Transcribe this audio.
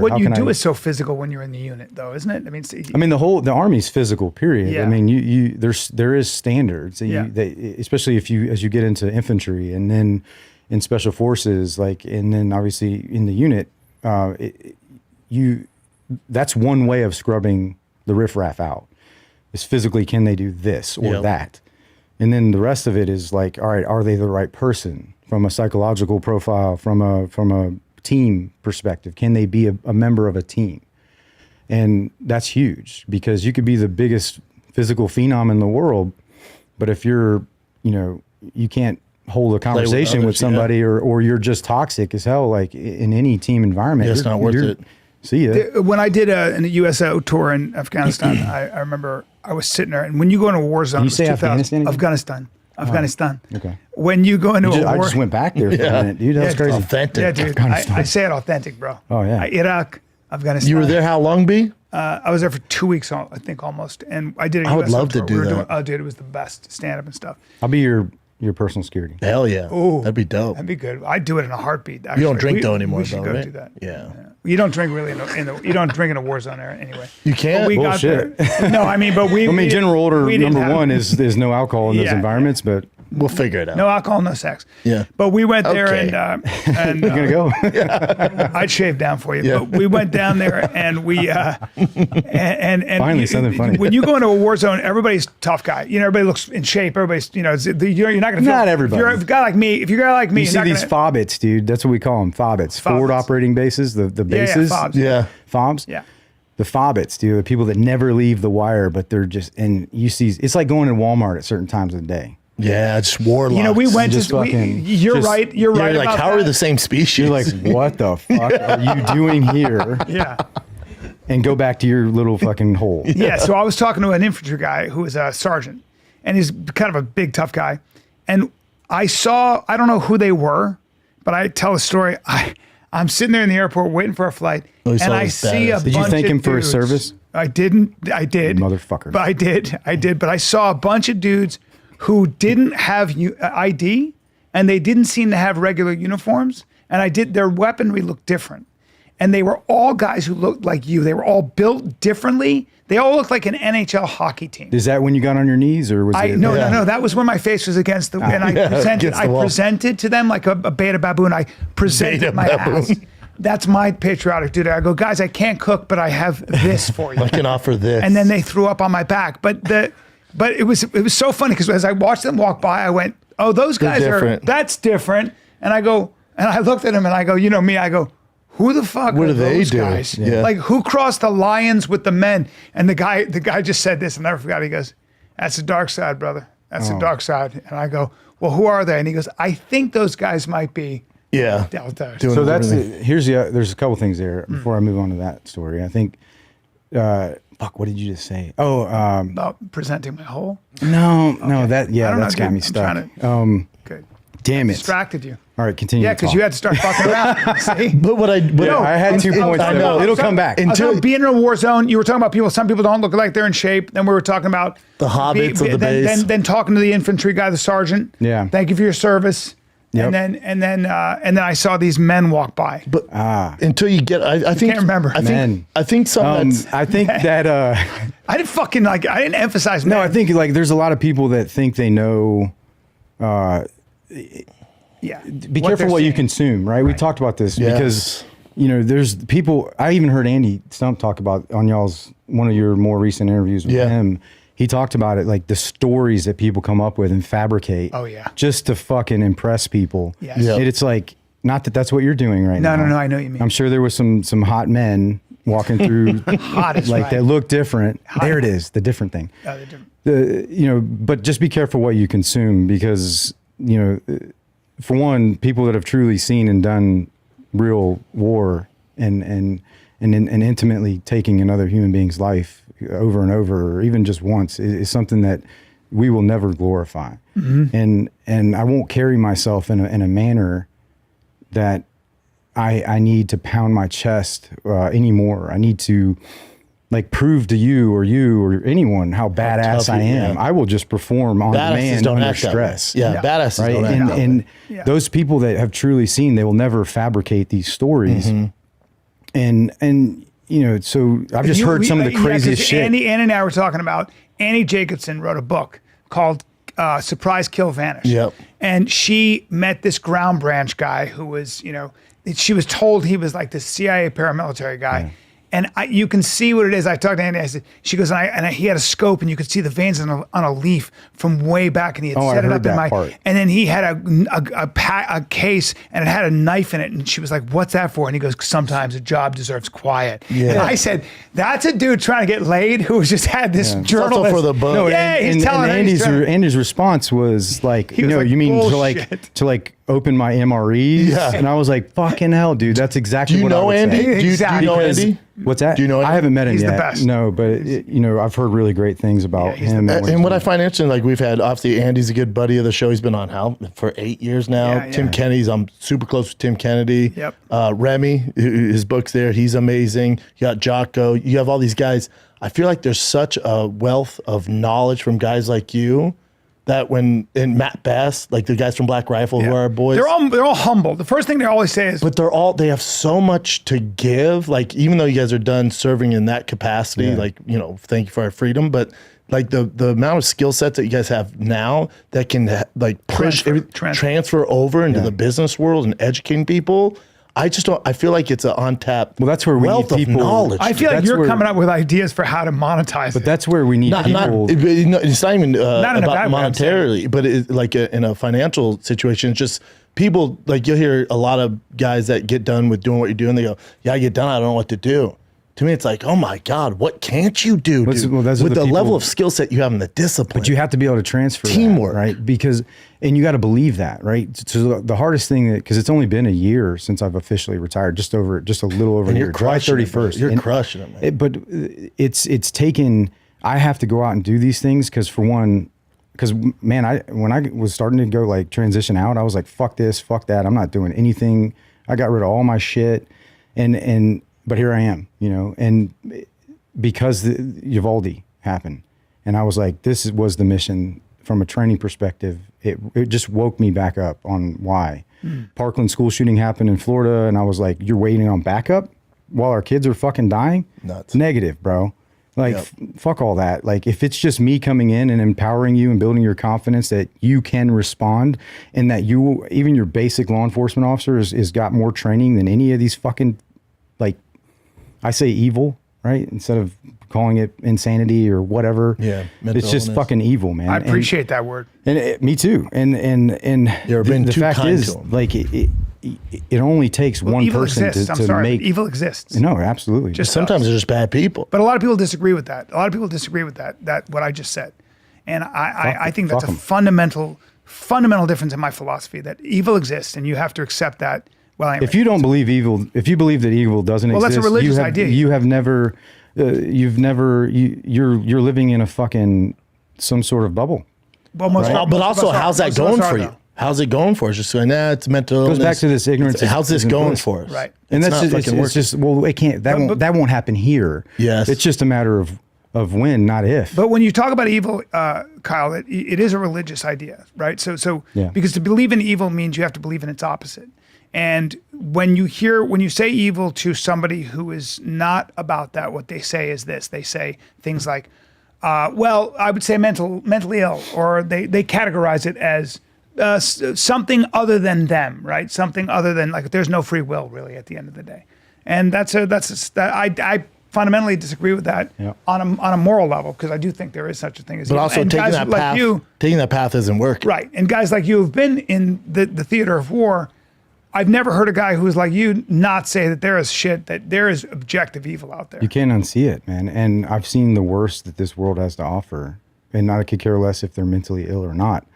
what how you can do I, is so physical when you're in the unit, though, isn't it? I mean, the Army's physical, period. Yeah. I mean, there is standards that Yeah. especially as you get into infantry and then in special forces, and then obviously in the unit, that's one way of scrubbing the riffraff out is physically, can they do this or that? And then the rest of it is like, all right, are they the right person from a psychological profile, from a team perspective? Can they be a member of a team? And that's huge because you could be the biggest physical phenom in the world, but if you can't hold a conversation with somebody or you're just toxic as hell, like in any team environment, it's not worth it. See ya. When I did a USO tour in Afghanistan, I remember I was sitting there, and when you go into a war zone, Can you say Afghanistan again? Afghanistan. Okay. When you go into a war, I just went back there for a minute, dude. That's crazy. Authentic. Yeah, dude. I say it authentic, bro. Oh yeah. Iraq, Afghanistan. You were there how long, B? I was there for 2 weeks, I think, almost, and I did. I would love to do that. Oh, dude, it was the best stand up and stuff. I'll be your personal security. Hell yeah. Ooh, that'd be dope. That'd be good. I'd do it in a heartbeat. Actually. You don't drink though anymore, we should though, go right? do that. Yeah. You don't drink really you don't drink in a war zone area anyway. You can't? But we Bullshit. got there. No, I mean, but we. General order we didn't number have- one is there's no alcohol in those Yeah. environments, but We'll figure it out. No alcohol, no sex. Yeah. But we went there Okay. and you're gonna go. I'd shave down for you. Yeah. But we went down there and we and Finally, something funny. When you go into a war zone, everybody's tough guy. Everybody looks in shape. Everybody's you're not gonna feel, Not everybody. If you're a guy like me, You you're see not these gonna, FOBITs, dude. That's what we call them, FOBITs. Forward operating bases, the bases. FOBs. Yeah. FOBs. Yeah. The FOBITs, dude. The people that never leave the wire, but they're just, and you see, it's like going to Walmart at certain times of the day. Yeah, it's warlocks. We went Just to. fucking- You're just- right. You're right. Like, about how are that. the same species? You're like, what the fuck are you doing here? Yeah. And go back to your little fucking hole. Yeah, so I was talking to an infantry guy who was a sergeant, and he's kind of a big, tough guy. And I don't know who they were, but I tell a story. I'm sitting there in the airport waiting for a flight, and saw I his see a badass. bunch Did you thank of him for his dudes. service? I didn't. I did. Motherfucker. But I did. But I saw a bunch of dudes who didn't have ID, and they didn't seem to have regular uniforms, and their weaponry looked different. And they were all guys who looked like you. They were all built differently. They all looked like an NHL hockey team. Is that when you got on your knees, or was it? No. That was when my face was against the. And against the wall. presented to them like a beta baboon. I presented Beta my baboon. ass. That's my patriotic duty. I go, guys, I can't cook, but I have this for you. I can offer this. And then they threw up on my back. But it was so funny because as I watched them walk by, I went, oh, those guys different. that's different. And I looked at them and I go, me, I go, who the fuck What are do they those do? guys? Yeah. Like, who crossed the lions with the men? And the guy just said this, and I never forgot. He goes, that's the dark side, brother. That's the dark side. And I go, well, who are they? And he goes, I think those guys might be yeah. Delta. Doing So that's everything. there's a couple things there before I move on to that story. I think, what did you just say? Oh, About presenting my whole. no, I don't that's know, got me dude. stuck. I'm trying Good. to Damn it. distracted you. All right, continue. Yeah, because you had to start fucking around. See? But what I I had 2 points. I there. know. It'll come back. I was talking about being in a war zone. You were talking about people. Some people don't look like they're in shape. Then we were talking about The hobbits of the base. Then talking to the infantry guy, the sergeant. Yeah. Thank you for your service. Yep. And then I saw these men walk by. But until you get, I think can't remember. I think something that's I think that I didn't emphasize. no, men. I think like there's a lot of people that think they know. Yeah. Be careful what you consume, right? We talked about this Yes. because there's people. I even heard Andy Stump talk about on one of your more recent interviews with Yeah. him. He talked about it, like the stories that people come up with and fabricate. Oh, yeah. just to fucking impress people. Yes. Yeah. It's like not that that's what you're doing right now. No. I know what you mean. I'm sure there was some hot men walking through Hot is like right. that look different. There it is, the different thing. Oh, they're different. But just be careful what you consume because for one, people that have truly seen and done real war and intimately taking another human being's life over and over, or even just once, is something that we will never glorify. Mm-hmm. And I won't carry myself in a manner that I need to pound my chest anymore. I need to like prove to you or anyone how badass I am. Yeah. I will just perform on badasses demand don't under act that way. stress. Yeah, badasses Right. don't act that way. And Yeah. those people that have truly seen, they will never fabricate these stories. And you know, so I've just heard some of the craziest shit. Andy and I were talking about. Annie Jacobson wrote a book called Surprise, Kill, Vanish. Yep. And she met this ground branch guy who was, you know, she was told he was like this CIA paramilitary guy. Yeah. And you can see what it is. I talked to Andy. I said, she goes, he had a scope, and you could see the veins on a leaf from way back, and he had set it up in my. Part. And then he had a case, and it had a knife in it, and she was like, "What's that for?" And he goes, "Sometimes a job deserves quiet." Yeah. And I said, "That's a dude trying to get laid who just had this journalist for the book. No, yeah, and, he's telling and her. Andy's response was like, He was "No, like, you mean bullshit. to open my MREs?" Yeah. And I was like, "Fucking hell, dude, that's exactly Do you what I know would Andy? say." Do you Exactly. know Because- Andy? What's that? Do you know Andy? I haven't met him He's the yet. best. No, but you know, I've heard really great things about he's the him. best. And what I find interesting, like we've had, obviously, Andy's a good buddy of the show. He's been on for 8 years now. Yeah, Tim yeah. Kennedy's, I'm super close with Tim Kennedy. Yep. Remy, his book's there. He's amazing. You got Jocko. You have all these guys. I feel like there's such a wealth of knowledge from guys like you that and Matt Bass, like the guys from Black Rifle who are our boys. They're all humble. The first thing they always say is, But they have so much to give. Like, even though you guys are done serving in that capacity, like, you know, thank you for our freedom. But like the amount of skill sets that you guys have now that can like push transfer over into the business world and educating people. I just don't. I feel like it's an untapped. Well, that's where we wealth need of people. knowledge. I feel like That's you're where- coming up with ideas for how to monetize But it. that's where we need people. It's not even in a about bad way, I'm saying. monetarily, but like in a financial situation, it's just people, like you'll hear a lot of guys that get done with doing what you're doing. They go, "Yeah, I get done. I don't know what to do." To me, it's like, oh my God, what can't you do, dude? Well, those are with the the people- level of skill set you have and the discipline. But you have to be able to transfer Teamwork. that, right? Because, and you got to believe that, right? So the hardest thing, because it's only been a year since I've officially retired, just a little over a year, July crushing it, 31st. You're And crushing it, man. but it's taken. I have to go out and do these things because, for one, because man, when I was starting to go like transition out, I was like, fuck this, fuck that. I'm not doing anything. I got rid of all my shit, but here I am, you know, and because the Uvalde happened, and I was like, this was the mission from a training perspective. It just woke me back up on why. Parkland school shooting happened in Florida, and I was like, you're waiting on backup while our kids are fucking dying? Nuts. Negative, bro. Like, Yep. fuck all that. Like, if it's just me coming in and empowering you and building your confidence that you can respond, and that even your basic law enforcement officer is got more training than any of these fucking, like, I say evil, right? Instead of calling it insanity or whatever. Yeah, mental it's just illness. fucking evil, man. I appreciate that word. And me too. And You're being the too fact kind is, to 'em. like, it only takes one Evil person exists. I'm to sorry. make Evil exists. No, absolutely. Just Sometimes they're just bad people. But a lot of people disagree with that. A lot of people disagree with that what I just said. And I think that's fuck a 'em. fundamental difference in my philosophy, that evil exists and you have to accept that. Well, anyway, if you don't believe evil, if you believe that evil doesn't Well, that's exist, a religious you have, idea. You have never, you're living in a fucking some sort of bubble. well, most of Well, us- but most of also, us are. how's that Most of us going are, for you? though. How's it going for us? Just going, it's mental Goes illness. back to this ignorance. How's this isn't going bliss. for us? Right. And It's that's not just, fucking it's just, well, it can't, that won't happen here. Yes. It's just a matter of when, not if. But when you talk about evil, Kyle, it is a religious idea, right? So Yeah. because to believe in evil means you have to believe in its opposite. And when you say evil to somebody who is not about that, what they say is this. They say things like, well, I would say mentally ill, or they categorize it as something other than them, right? Something other than, like, there's no free will really at the end of the day. And I fundamentally disagree with that Yeah. on a moral level, because I do think there is such a thing as But evil. also And taking guys that like path. you, Taking that path isn't working. right? And guys like you have been in the theater of war. I've never heard a guy who's like you not say that there is shit, that there is objective evil out there. You can't unsee it, man. And I've seen the worst that this world has to offer. And I could care less if they're mentally ill or not.